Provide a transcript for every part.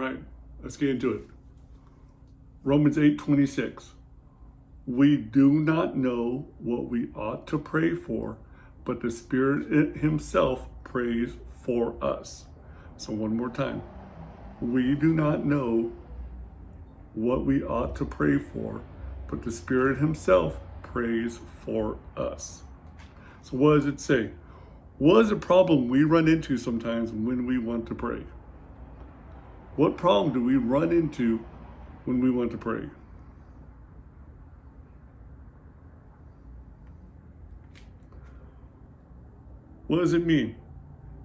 right, let's get into it. Romans 8:26. We do not know what we ought to pray for, but the Spirit himself prays for us. So one more time. We do not know what we ought to pray for, but the Spirit himself prays for us. So what does it say? What is a problem we run into sometimes when we want to pray? What problem do we run into when we want to pray? What does it mean?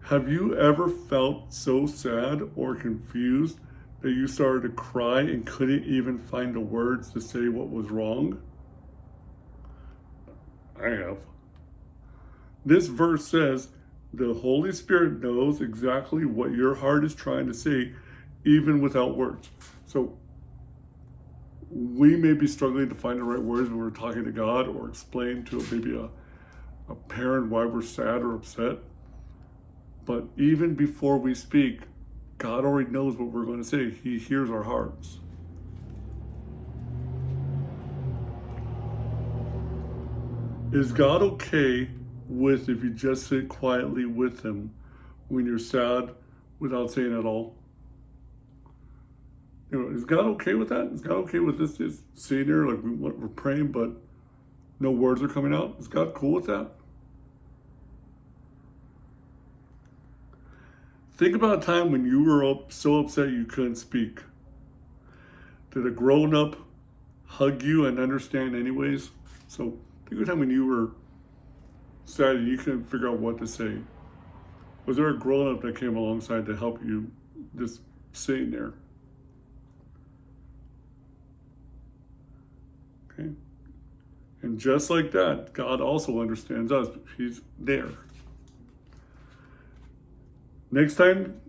Have you ever felt so sad or confused that you started to cry and couldn't even find the words to say what was wrong? I have. This verse says the Holy Spirit knows exactly what your heart is trying to say, even without words. So we may be struggling to find the right words when we're talking to God or explain to maybe a parent why we're sad or upset. But even before we speak, God already knows what we're going to say. He hears our hearts. Is God okay with if you just sit quietly with him when you're sad without saying at all? Is God okay with that? Is God okay with this just sitting there like we're praying but no words are coming out? Is God cool with that? Think about a time when you were so upset you couldn't speak. Did a grown-up hug you and understand anyways? So think of a time when you were sad and you couldn't figure out what to say. Was there a grown-up that came alongside to help you just sitting there? Okay. And just like that, God also understands us. He's there. Next time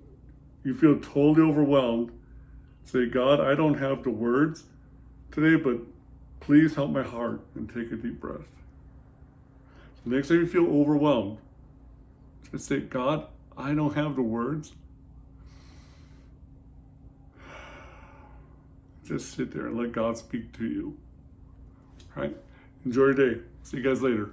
you feel totally overwhelmed, say, God, I don't have the words today, but please help my heart, and take a deep breath. So next time you feel overwhelmed, just say, God, I don't have the words. Just sit there and let God speak to you. All right? Enjoy your day. See you guys later.